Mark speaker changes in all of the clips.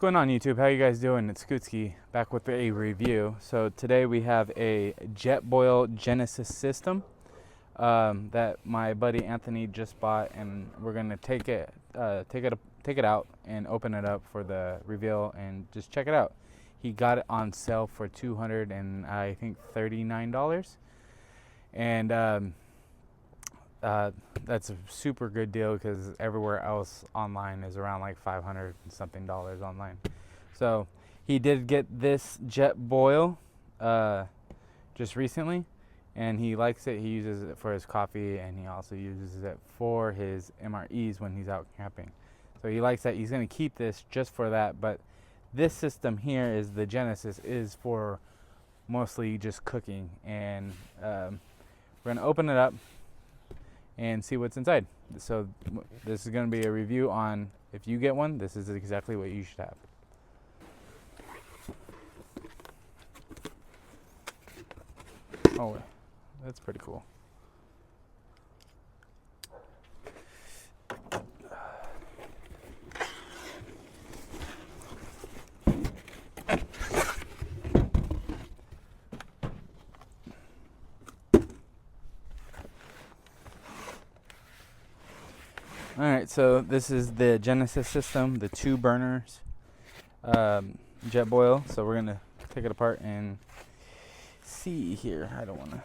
Speaker 1: going on, YouTube? How you guys doing? It's Skutski back with a review. So today we have a Jetboil Genesis system that my buddy Anthony just bought, and we're gonna take it out and open it up for the reveal and just check it out. He got it on sale for $239, and that's a super good deal because everywhere else online is around like $500 and something online. So he did get this Jetboil just recently, and he likes it. He uses it for his coffee, and he also uses it for his MREs when he's out camping. So he likes that. He's going to keep this just for that. But this system here is the Genesis, is for mostly just cooking, and we're going to open it up and see what's inside. So this is going to be a review on, if you get one, this is exactly what you should have. Oh, that's pretty cool. Alright, so this is the Genesis system, the 2 burners Jetboil. So we're going to take it apart and see here. I don't want to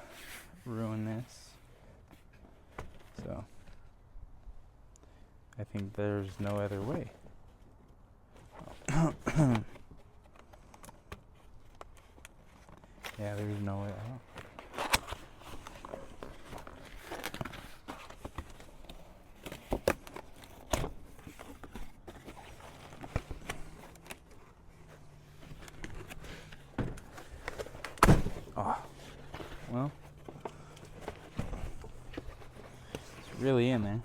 Speaker 1: ruin this. So I think there's no other way. Yeah, there's no way. Oh, well, it's really in there.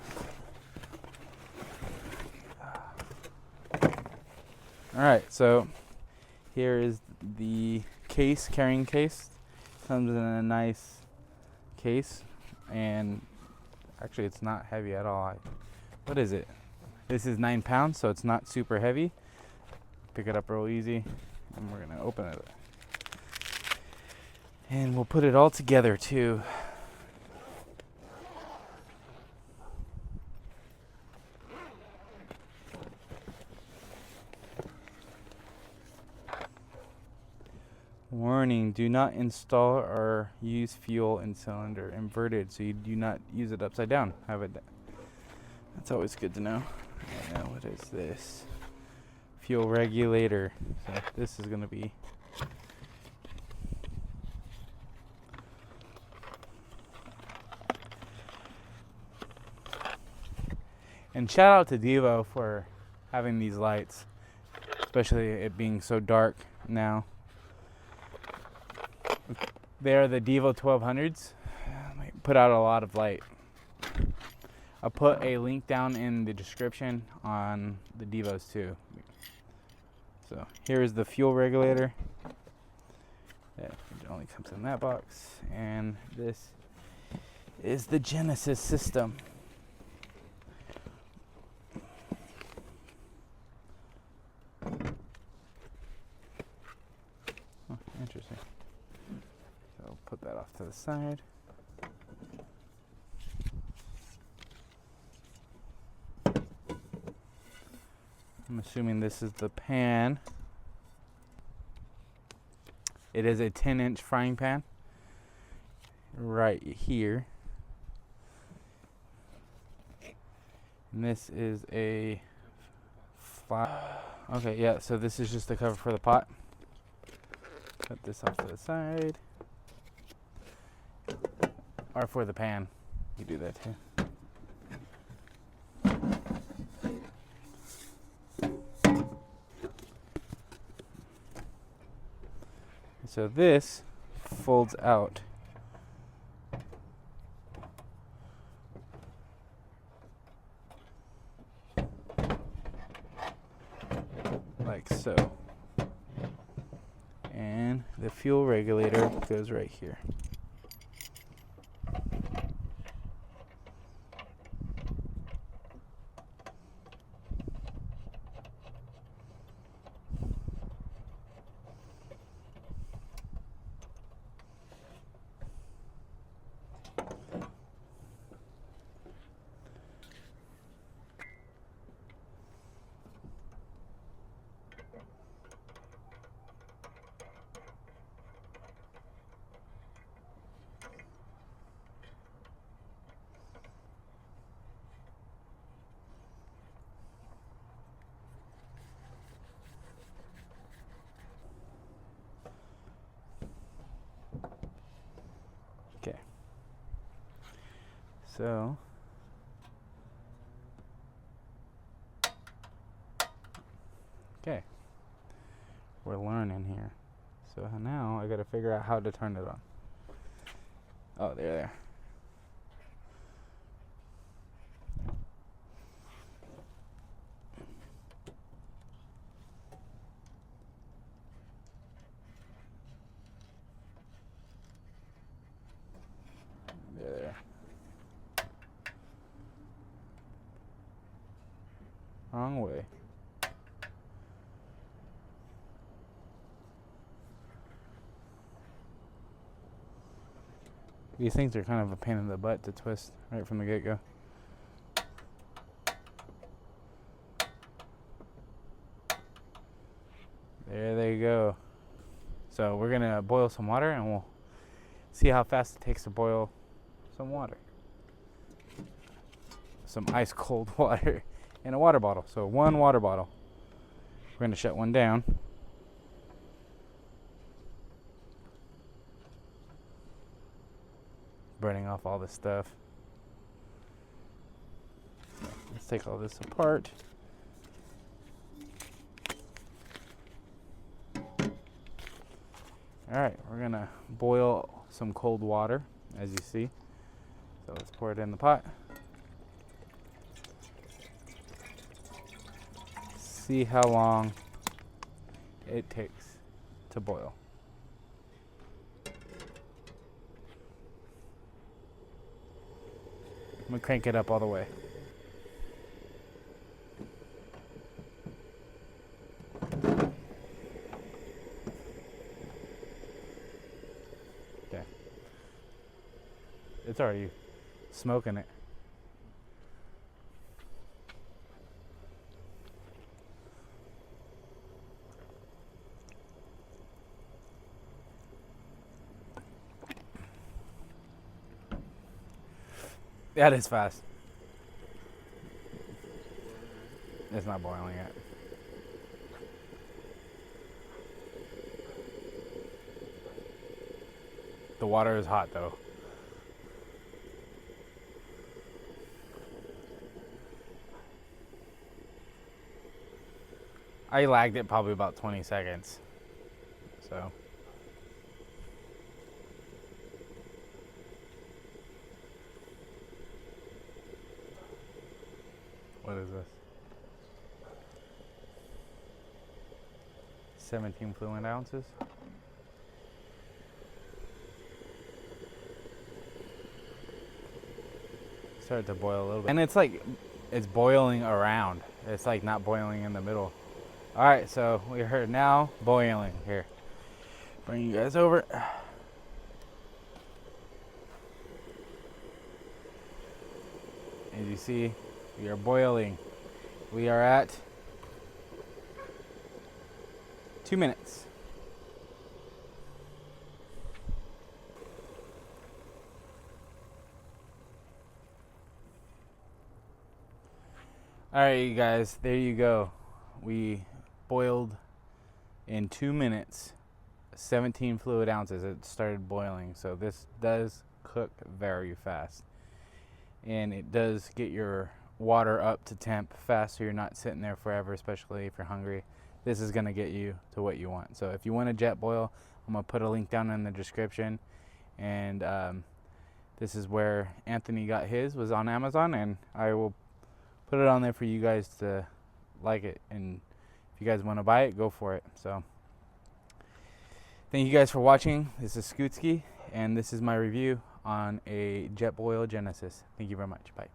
Speaker 1: Alright, so here is the case, carrying case. Comes in a nice case, and actually it's not heavy at all. What is it? This is 9 pounds, so it's not super heavy. Pick it up real easy, and we're going to open it. And we'll put it all together too. Warning, do not install or use fuel in cylinder inverted, so you do not use it upside down. Have it. That's always good to know. Now, what is this? Fuel regulator. So this is going to be And shout out to Devo for having these lights, especially it being so dark now. They are the Devo 1200s. They put out a lot of light. I'll put a link down in the description on the Devos too. So here is the fuel regulator. It only comes in that box. And this is the Genesis system. Interesting. So I'll put that off to the side. I'm assuming this is the pan. It is a 10-inch frying pan right here. And this is a okay, yeah, so this is just the cover for the pot. Put this off to the side. Or for the pan. You do that too. So this folds out. Like so. And the fuel regulator goes right here. So okay, we're learning here. So now I gotta figure out how to turn it on. Oh, there. There. Wrong way. These things are kind of a pain in the butt to twist right from the get-go. There they go. So we're gonna boil some water and we'll see how fast it takes to boil some water. Some ice cold water in a water bottle. So 1 water bottle. We're gonna shut one down. Burning off all this stuff. Let's take all this apart. Alright, we're gonna boil some cold water, as you see. So let's pour it in the pot. See how long it takes to boil. I'm gonna crank it up all the way. Okay. It's already smoking it. That is fast. It's not boiling yet. The water is hot though. I lagged it probably about 20 seconds. So. What is this? 17 fluid ounces. Started to boil a little bit. And it's like, it's boiling around. It's like not boiling in the middle. All right, so we heard now boiling here. Bring you guys over. As you see, we are boiling. We are at 2 minutes. All right, you guys, there you go. We boiled in 2 minutes, 17 fluid ounces. It started boiling, so this does cook very fast. And it does get your water up to temp fast, so you're not sitting there forever, especially if you're hungry. This is gonna get you to what you want. So if you want a Jetboil, I'm gonna put a link down in the description. And this is where Anthony got his, was on Amazon, and I will put it on there for you guys to like it. And if you guys want to buy it, go for it. So thank you guys for watching. This is Scootsky, and this is my review on a Jetboil Genesis. Thank you very much. Bye.